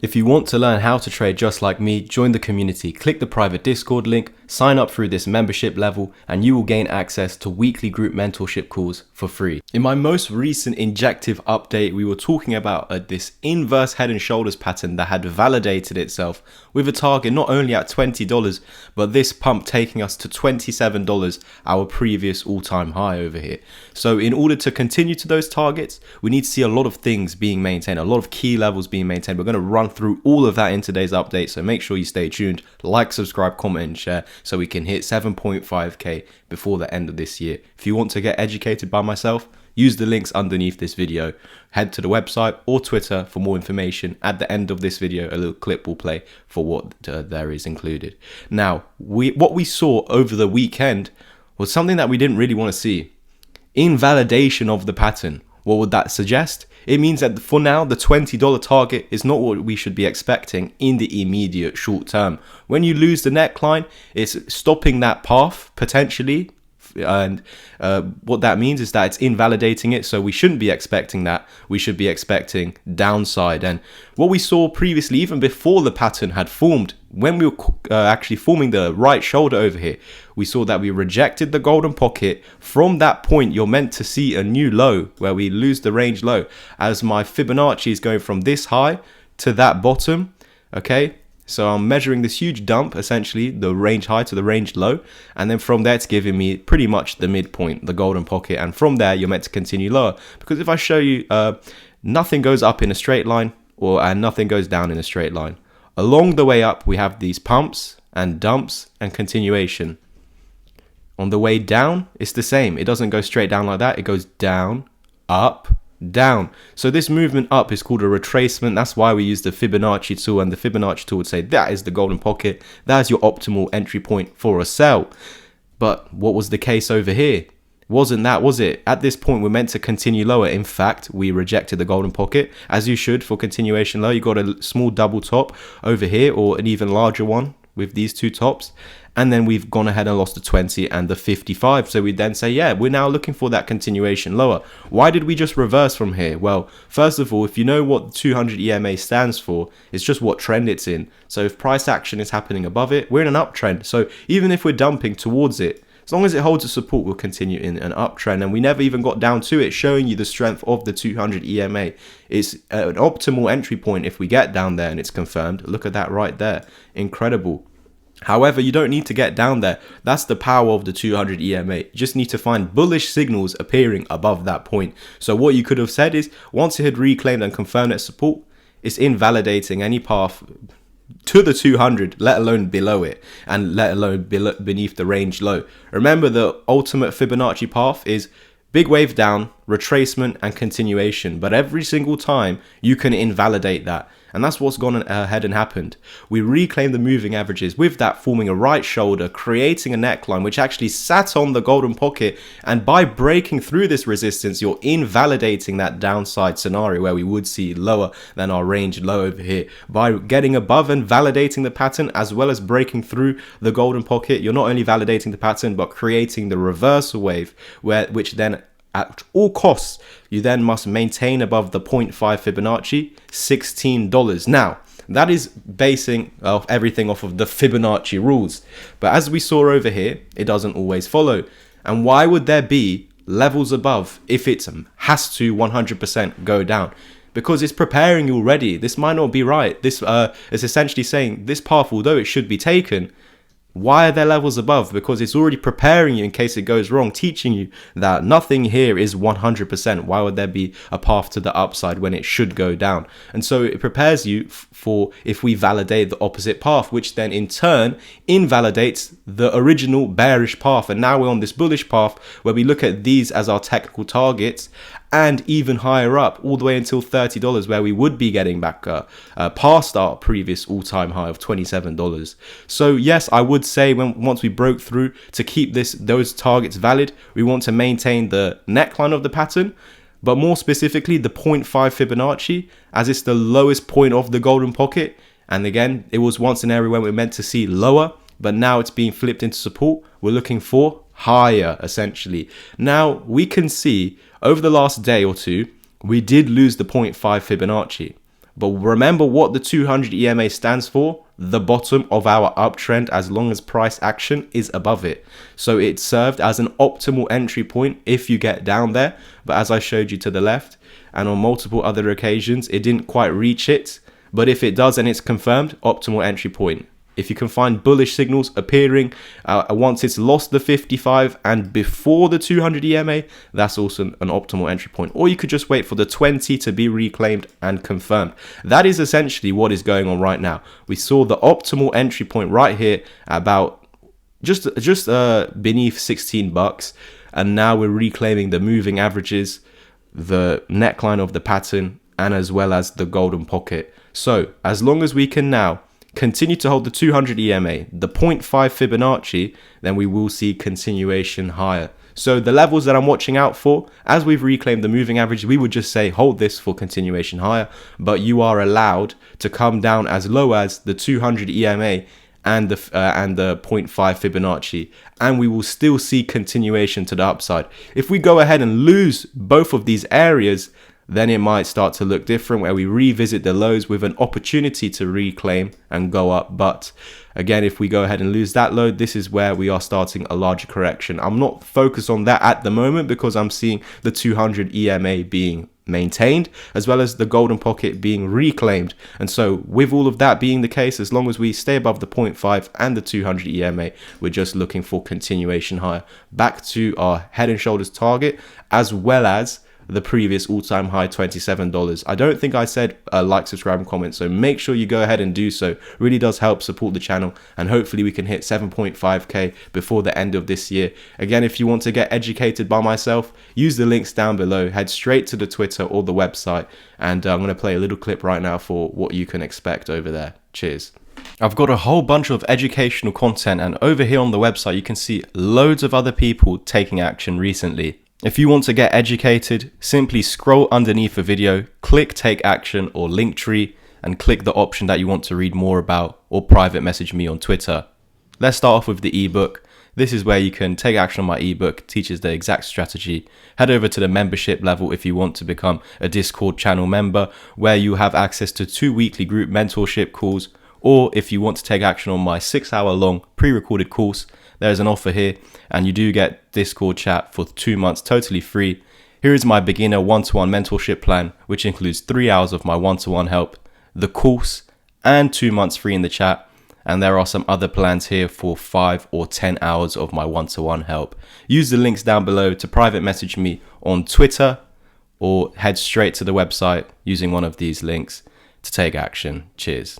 If you want to learn how to trade just like me, join the community, click the private Discord link, sign up through this membership level, and you will gain access to weekly group mentorship calls for free. In my most recent Injective update, we were talking about this inverse head and shoulders pattern that had validated itself with a target not only at $20, but this pump taking us to $27, our previous all-time high over here. So in order to continue to those targets, we need to see a lot of things being maintained, a lot of key levels being maintained. We're going to run through all of that in today's update, so make sure you stay tuned, like, subscribe, comment and share so we can hit 7.5k before the end of this year. If you want to get educated by myself, use the links underneath this video. Head to the website or Twitter for more information. At the end of this video, a little clip will play for what there is included. Now, what we saw over the weekend was something that we didn't really want to see. Invalidation of the pattern. What would that suggest? It means that for now, the $20 target is not what we should be expecting in the immediate short term. When you lose the neckline, it's stopping that path potentially. And what that means is that it's invalidating it. So we shouldn't be expecting that. We should be expecting downside. And what we saw previously, even before the pattern had formed, when we were actually forming the right shoulder over here, we saw that we rejected the golden pocket. From that point, you're meant to see a new low where we lose the range low, as my Fibonacci is going from this high to that bottom. Okay, so I'm measuring this huge dump, essentially the range high to the range low, and then from there it's giving me pretty much the midpoint, the golden pocket, and from there you're meant to continue lower. Because if I show you, nothing goes up in a straight line, and nothing goes down in a straight line. Along the way up, we have these pumps and dumps and continuation. On the way down, it's the same. It doesn't go straight down like that. It goes down, up, down. So this movement up is called a retracement. That's why we use the Fibonacci tool, and the Fibonacci tool would say that is the golden pocket. That is your optimal entry point for a sell. But what was the case over here? Wasn't that, was it? At this point, we're meant to continue lower. In fact, we rejected the golden pocket, as you should for continuation low. You got a small double top over here, or an even larger one with these two tops. And then we've gone ahead and lost the 20 and the 55. So we then say, yeah, we're now looking for that continuation lower. Why did we just reverse from here? Well, first of all, if you know what the 200 EMA stands for, it's just what trend it's in. So if price action is happening above it, we're in an uptrend. So even if we're dumping towards it, as long as it holds a support, we'll continue in an uptrend. And we never even got down to it, showing you the strength of the 200 EMA. It's an optimal entry point if we get down there and it's confirmed. Look at that right there. Incredible. However, you don't need to get down there. That's the power of the 200 EMA. You just need to find bullish signals appearing above that point. So what you could have said is, once it had reclaimed and confirmed its support, it's invalidating any path to the 200, let alone below it, and let alone beneath the range low. Remember, the ultimate Fibonacci path is big wave down, retracement, and continuation. But every single time, you can invalidate that. And that's what's gone ahead and happened. We reclaimed the moving averages, with that forming a right shoulder, creating a neckline, which actually sat on the golden pocket. And by breaking through this resistance, you're invalidating that downside scenario where we would see lower than our range low over here. By getting above and validating the pattern, as well as breaking through the golden pocket, you're not only validating the pattern, but creating the reversal wave, which then at all costs, you then must maintain above the 0.5 Fibonacci, $16. Now, that is basing everything off of the Fibonacci rules. But as we saw over here, it doesn't always follow. And why would there be levels above if it has to 100% go down? Because it's preparing you already. This might not be right. This is essentially saying this path, although it should be taken, why are there levels above? Because it's already preparing you in case it goes wrong, teaching you that nothing here is 100%. Why would there be a path to the upside when it should go down? And so it prepares you for if we validate the opposite path, which then in turn invalidates the original bearish path. And now we're on this bullish path where we look at these as our technical targets, and even higher up, all the way until $30, where we would be getting back past our previous all-time high of $27. So yes, I would say once we broke through, to keep those targets valid, we want to maintain the neckline of the pattern, but more specifically the 0.5 Fibonacci, as it's the lowest point of the golden pocket. And again, it was once an area where we're meant to see lower, but now it's being flipped into support. We're looking for higher, essentially. Now we can see over the last day or two, we did lose the 0.5 Fibonacci. But remember what the 200 EMA stands for: the bottom of our uptrend, as long as price action is above it. So it served as an optimal entry point if you get down there. But as I showed you to the left, and on multiple other occasions, it didn't quite reach it. But if it does and it's confirmed, optimal entry point. If you can find bullish signals appearing once it's lost the 55 and before the 200 EMA, that's also an optimal entry point. Or you could just wait for the 20 to be reclaimed and confirmed. That is essentially what is going on right now. We saw the optimal entry point right here about just beneath 16 bucks, and now we're reclaiming the moving averages, the neckline of the pattern, and as well as the golden pocket. So as long as we can now continue to hold the 200 EMA, the 0.5 Fibonacci, then we will see continuation higher. So the levels that I'm watching out for, as we've reclaimed the moving average, we would just say hold this for continuation higher, but you are allowed to come down as low as the 200 EMA and the 0.5 Fibonacci, and we will still see continuation to the upside. If we go ahead and lose both of these areas, then it might start to look different, where we revisit the lows with an opportunity to reclaim and go up. But again, if we go ahead and lose that low, this is where we are starting a larger correction. I'm not focused on that at the moment because I'm seeing the 200 EMA being maintained, as well as the golden pocket being reclaimed. And so with all of that being the case, as long as we stay above the 0.5 and the 200 EMA, we're just looking for continuation higher back to our head and shoulders target, as well as the previous all-time high, $27. I don't think I said like, subscribe, and comment, so make sure you go ahead and do so. It really does help support the channel, and hopefully we can hit 7.5k before the end of this year. Again, if you want to get educated by myself, use the links down below, head straight to the Twitter or the website, and I'm going to play a little clip right now for what you can expect over there. Cheers. I've got a whole bunch of educational content, and over here on the website you can see loads of other people taking action recently. If you want to get educated, simply scroll underneath the video, click take action or Linktree, and click the option that you want to read more about, or private message me on Twitter. Let's start off with the ebook. This is where you can take action on my ebook, teaches the exact strategy. Head over to the membership level if you want to become a Discord channel member, where you have access to 2 weekly group mentorship calls, or if you want to take action on my 6-hour long pre-recorded course, there's an offer here, and you do get Discord chat for 2 months totally free. Here is my beginner one-to-one mentorship plan, which includes 3 hours of my one-to-one help, the course, and 2 months free in the chat. And there are some other plans here for 5 or 10 hours of my one-to-one help. Use the links down below to private message me on Twitter, or head straight to the website using one of these links to take action. Cheers.